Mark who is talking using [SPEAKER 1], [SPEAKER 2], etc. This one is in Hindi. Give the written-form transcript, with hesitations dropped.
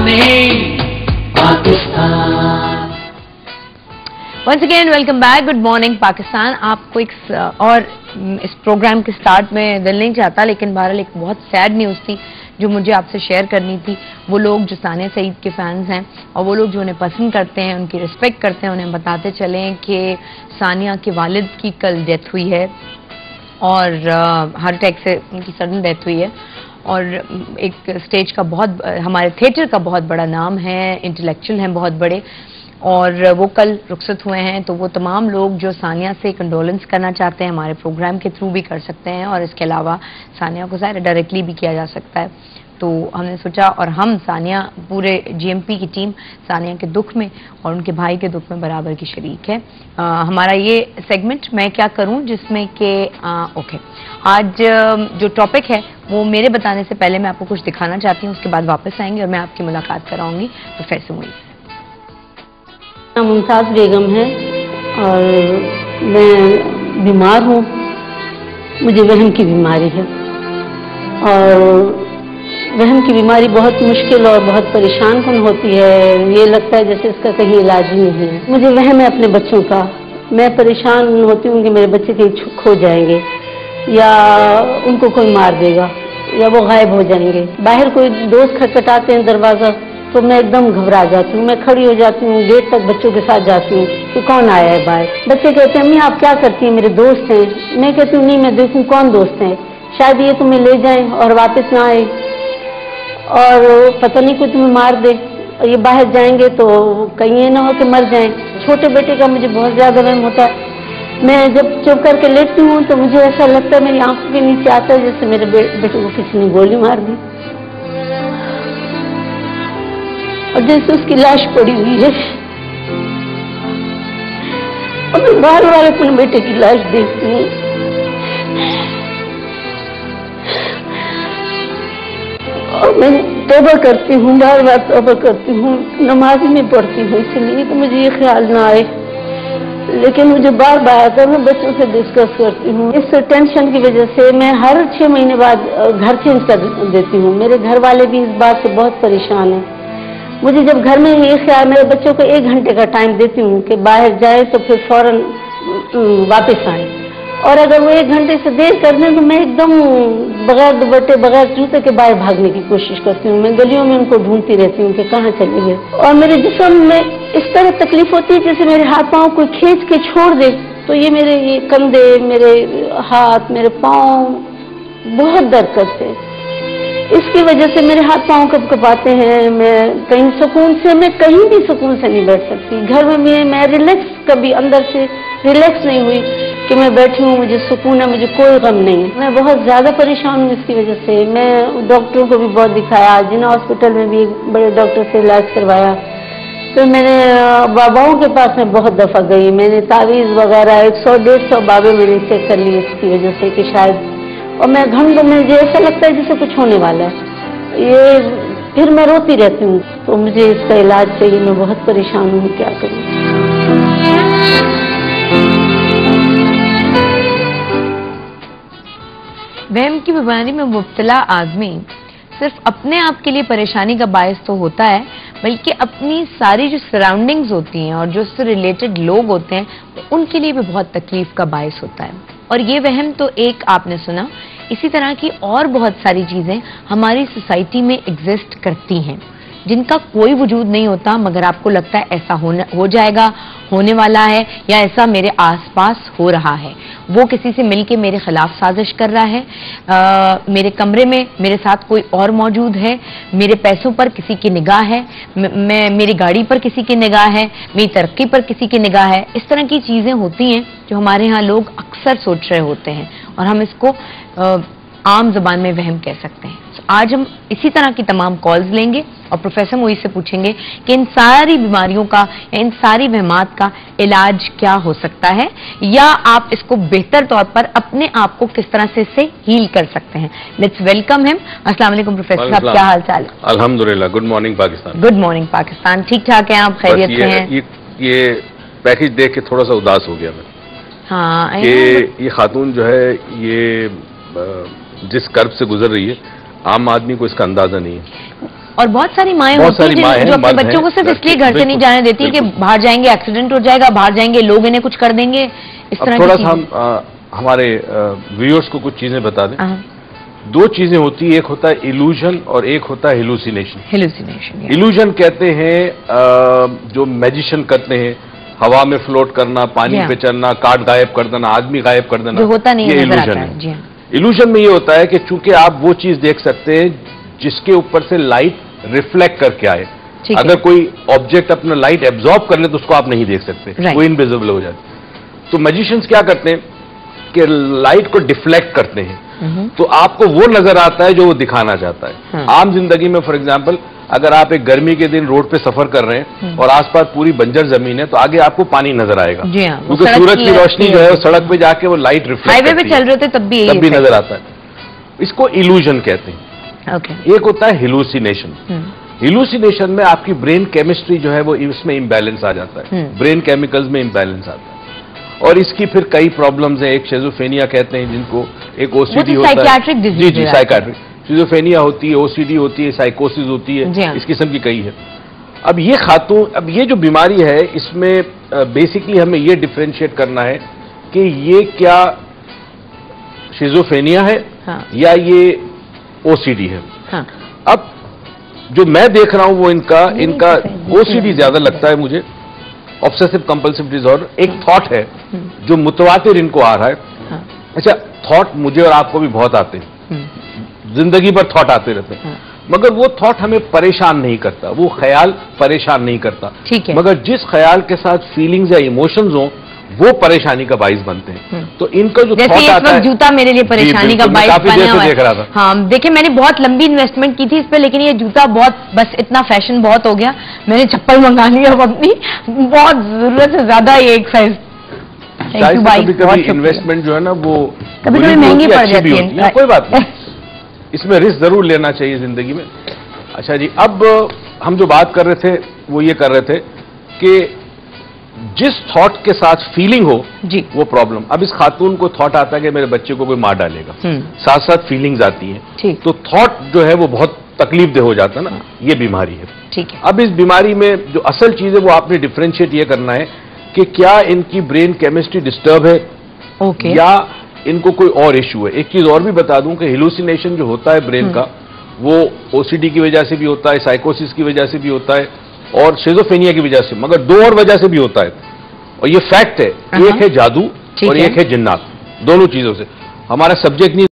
[SPEAKER 1] Morning Pakistan.
[SPEAKER 2] Once again welcome back, good morning Pakistan. आपको एक और इस प्रोग्राम के स्टार्ट में दिल नहीं चाहता, लेकिन बहरहाल एक बहुत सैड न्यूज़ थी जो मुझे आपसे शेयर करनी थी। वो लोग जो सानिया सईद के फैंस हैं और वो लोग जो उन्हें पसंद करते हैं, उनकी रिस्पेक्ट करते हैं, उन्हें बताते चलें कि सानिया के वालिद की कल डेथ हुई है और हार्ट अटैक से उनकी सडन डेथ हुई है। और एक स्टेज का बहुत, हमारे थिएटर का बहुत बड़ा नाम है, इंटेलेक्चुअल हैं बहुत बड़े, और वो कल रुखसत हुए हैं। तो वो तमाम लोग जो सानिया से कंडोलेंस करना चाहते हैं हमारे प्रोग्राम के थ्रू भी कर सकते हैं, और इसके अलावा सानिया को ज़ाहिर डायरेक्टली भी किया जा सकता है। तो हमने सोचा, और हम सानिया, पूरे जीएमपी की टीम सानिया के दुख में और उनके भाई के दुख में बराबर की शरीक है। हमारा ये सेगमेंट मैं क्या करूं, जिसमें कि ओके, आज जो टॉपिक है वो मेरे बताने से पहले मैं आपको कुछ दिखाना चाहती हूँ, उसके बाद वापस आएंगे और मैं आपकी मुलाकात कराऊंगी प्रोफेसर मुईज़ से।
[SPEAKER 3] मुमताज़ बेगम है और मैं बीमार हूँ, मुझे वहम की बीमारी है और वहम की बीमारी बहुत मुश्किल और बहुत परेशान कन होती है। ये लगता है जैसे इसका कहीं इलाज ही नहीं है। मुझे वहम है अपने बच्चों का, मैं परेशान होती हूँ कि मेरे बच्चे कहीं खो जाएंगे या उनको कोई मार देगा या वो गायब हो जाएंगे। बाहर कोई दोस्त खटखटाते हैं दरवाज़ा तो मैं एकदम घबरा जाती हूँ, मैं खड़ी हो जाती हूँ, गेट तक बच्चों के साथ जाती हूँ कि कौन आया है बाहर। बच्चे कहते हैं अम्मी आप क्या करती हैं, मेरे दोस्त हैं। मैं कहती हूँ नहीं, मैं देखूँ कौन दोस्त हैं, शायद ये तुम्हें ले जाएं और वापस ना आए और पता नहीं कोई तुम्हें मार दे, और ये बाहर जाएंगे तो कहीं ये ना हो कि मर जाएं। छोटे बेटे का मुझे बहुत ज़्यादा वहम होता है। मैं जब चुप करके लेटती हूँ तो मुझे ऐसा लगता है, मेरी आंखों के नीचे आता है जैसे मेरे बेटे को किसी ने गोली मार दी और जैसे उसकी लाश पड़ी हुई है। और मैं बार बार अपने बेटे की लाश देखती हूँ और मैं तौबा करती हूँ, बार बार तौबा करती हूँ, नमाज में पढ़ती हूँ इसलिए तो मुझे ये ख्याल ना आए, लेकिन मुझे बार बार आता है। मैं बच्चों से डिस्कस करती हूँ। इस टेंशन की वजह से मैं हर 6 महीने बाद घर चेंज कर देती हूँ। मेरे घर वाले भी इस बात से बहुत परेशान हैं। मुझे जब घर में ये ख्याल, मेरे बच्चों को 1 घंटे का टाइम देती हूँ कि बाहर जाए तो फिर फौरन वापस आए, और अगर वो 1 घंटे से देर कर दें तो मैं एकदम बगैर दुपट्टे बगैर जूते के बाहर भागने की कोशिश करती हूँ। मैं गलियों में उनको ढूंढती रहती हूँ कि कहाँ चले गए। और मेरे जिस्म में इस तरह तकलीफ होती है जैसे मेरे हाथ पाँव कोई खींच के छोड़ दे, तो ये मेरे ये कंधे, मेरे हाथ, मेरे पाँव बहुत दर्द करते हैं। इसकी वजह से मेरे हाथ पाँव कपकपाते हैं। मैं कहीं सुकून से, मैं कहीं भी सुकून से नहीं बैठ सकती। घर में मैं रिलैक्स, कभी अंदर से रिलैक्स नहीं हुई कि मैं बैठी हूँ, मुझे सुकून है, मुझे कोई गम नहीं है। मैं बहुत ज़्यादा परेशान हूँ इसकी वजह से। मैं डॉक्टरों को भी बहुत दिखाया, जिन्ना हॉस्पिटल में भी बड़े डॉक्टर से इलाज करवाया। तो मैंने बाबाओं के पास में बहुत दफ़ा गई, मैंने तावीज़ वगैरह 100-150 बाबे मैंने चेक कर लिए इसकी वजह से कि शायद, और मैं घंटों में मुझे ऐसा लगता है जैसे कुछ होने वाला है। ये फिर मैं रोती रहती हूँ, तो मुझे इसका इलाज चाहिए। मैं बहुत परेशान हूँ, क्या करूँ।
[SPEAKER 2] वहम की बीमारी में मुब्तला आदमी सिर्फ अपने आप के लिए परेशानी का बायस तो होता है, बल्कि अपनी सारी जो सराउंडिंग्स होती हैं और जो उससे रिलेटेड लोग होते हैं उनके लिए भी बहुत तकलीफ का बायस होता है। और ये वहम तो एक आपने सुना, इसी तरह की और बहुत सारी चीज़ें हमारी सोसाइटी में एग्जिस्ट करती हैं जिनका कोई वजूद नहीं होता, मगर आपको लगता है ऐसा हो जाएगा, होने वाला है, या ऐसा मेरे आसपास हो रहा है। वो किसी से मिलके मेरे खिलाफ साजिश कर रहा है, मेरे कमरे में मेरे साथ कोई और मौजूद है, मेरे पैसों पर किसी की निगाह है, मेरी गाड़ी पर किसी की निगाह है, मेरी तरक्की पर किसी की निगाह है। इस तरह की चीज़ें होती हैं जो हमारे यहाँ लोग अक्सर सोच रहे होते हैं, और हम इसको आम जबान में वहम कह सकते हैं। आज हम इसी तरह की तमाम कॉल्स लेंगे और प्रोफेसर मुईज़ से पूछेंगे कि इन सारी बीमारियों का या इन सारी वहमात का इलाज क्या हो सकता है, या आप इसको बेहतर तौर पर अपने आप को किस तरह से इससे हील कर सकते हैं। Let's welcome him. अस्सलाम वालेकुम प्रोफेसर साहब, क्या हाल चाल है?
[SPEAKER 4] अल्हम्दुलिल्लाह, good morning Pakistan.
[SPEAKER 2] Good morning Pakistan, ठीक ठाक हैं आप? खैरियत से हैं?
[SPEAKER 4] ये पैकेज देख के थोड़ा सा उदास हो गया मैं।
[SPEAKER 2] हाँ,
[SPEAKER 4] कि ये खातून जो है ये जिस कर्ब से गुजर रही है, आम आदमी को इसका अंदाजा नहीं है।
[SPEAKER 2] और बहुत सारी माएँ होती हैं जो अपने बच्चों को सिर्फ इसलिए घर से नहीं जाने देती कि बाहर जाएंगे एक्सीडेंट हो जाएगा, बाहर जाएंगे लोग इन्हें कुछ कर देंगे, इस तरह
[SPEAKER 4] थोड़ा सा हम हमारे व्यूअर्स को कुछ चीजें बता दें। दो चीजें होती है, एक होता है इल्यूजन और एक होता है हेलुसिनेशन। इल्यूजन कहते हैं जो मैजिशियन करते हैं, हवा में फ्लोट करना, पानी पे चलना, कार्ड गायब कर देना, आदमी गायब कर देना,
[SPEAKER 2] जो होता नहीं
[SPEAKER 4] ये इल्यूजन है। इल्यूजन में ये होता है कि चूंकि आप वो चीज देख सकते हैं जिसके ऊपर से लाइट रिफ्लेक्ट करके आए। अगर कोई ऑब्जेक्ट अपना लाइट एब्जॉर्ब कर ले तो उसको आप नहीं देख सकते, वो इनविजिबल हो जाए। तो मैजिशियंस क्या करते हैं कि लाइट को डिफ्लेक्ट करते हैं, तो आपको वो नजर आता है जो वो दिखाना चाहता है। आम जिंदगी में फॉर एग्जाम्पल अगर आप एक गर्मी के दिन रोड पे सफर कर रहे हैं और आसपास पूरी बंजर जमीन है तो आगे आपको पानी नजर आएगा, क्योंकि सूरज की रोशनी जो है सड़क पे जाके वो लाइट रिफ्लेक्ट
[SPEAKER 2] हाईवे पे चल रहे थे तब भी
[SPEAKER 4] नजर आता है। इसको इल्यूजन कहते हैं। एक होता है हेलुसिनेशन। हेलुसिनेशन में आपकी ब्रेन केमिस्ट्री जो है वो इसमें इम्बैलेंस आ जाता है, ब्रेन केमिकल्स में इम्बैलेंस आता है और इसकी फिर कई प्रॉब्लम्स हैं। एक शिज़ोफ्रेनिया कहते हैं जिनको, एक ओसीडी होता है, जी साइकियाट्रिक शिज़ोफ्रेनिया होती है, ओसीडी होती है, साइकोसिस होती है, इस किस्म की कई है। अब ये खातून, अब ये जो बीमारी है इसमें बेसिकली हमें ये डिफरेंशिएट करना है कि ये क्या शिज़ोफ्रेनिया है या ये ओसीडी है। अब जो मैं देख रहा हूं वो इनका ओसीडी ज्यादा लगता है मुझे, ऑब्सेसिव कंपल्सिव डिसऑर्डर। एक थॉट है जो मुतवातिर इनको आ रहा है। अच्छा, थॉट मुझे और आपको भी बहुत आते हैं, जिंदगी भर थॉट आते रहते हैं, मगर वो थॉट हमें परेशान नहीं करता, वो ख्याल परेशान नहीं करता, ठीक है। मगर जिस ख्याल के साथ फीलिंग्स या इमोशंस हो वो परेशानी का बाइस बनते हैं। तो इनका जो थॉट आता है,
[SPEAKER 2] जूता मेरे लिए परेशानी का बाइस बना हुआ है।
[SPEAKER 4] देख रहा था।
[SPEAKER 2] हाँ देखिए, मैंने बहुत लंबी इन्वेस्टमेंट की थी इस पे, लेकिन ये जूता बहुत, बस इतना फैशन बहुत हो गया, मैंने चप्पल मंगा ली अब अपनी, बहुत जरूरत से ज्यादा ये एक साइज।
[SPEAKER 4] कभी इन्वेस्टमेंट जो है ना वो
[SPEAKER 2] कभी महंगी पड़ जाती है,
[SPEAKER 4] कोई बात नहीं, इसमें रिस्क जरूर लेना चाहिए जिंदगी में। अच्छा जी, अब हम जो बात कर रहे थे वो ये कर रहे थे कि जिस थॉट के साथ फीलिंग हो जी वो प्रॉब्लम। अब इस खातून को थॉट आता है कि मेरे बच्चे को कोई मार डालेगा, साथ साथ फीलिंग्स आती हैं, तो थॉट जो है वो बहुत तकलीफ दे हो जाता है ना, ये बीमारी है। ठीक है। अब इस बीमारी में जो असल चीज है वो आपने डिफरेंशिएट ये करना है कि क्या इनकी ब्रेन केमिस्ट्री डिस्टर्ब है या इनको कोई और इश्यू है। एक चीज और भी बता दूं कि हेलुसिनेशन जो होता है ब्रेन का, वो ओसीडी की वजह से भी होता है, साइकोसिस की वजह से भी होता है और शिज़ोफ्रेनिया की वजह से, मगर दो और वजह से भी होता है और ये फैक्ट है। एक है जादू और एक है जिन्नात, दोनों चीजों से। हमारा सब्जेक्ट नहीं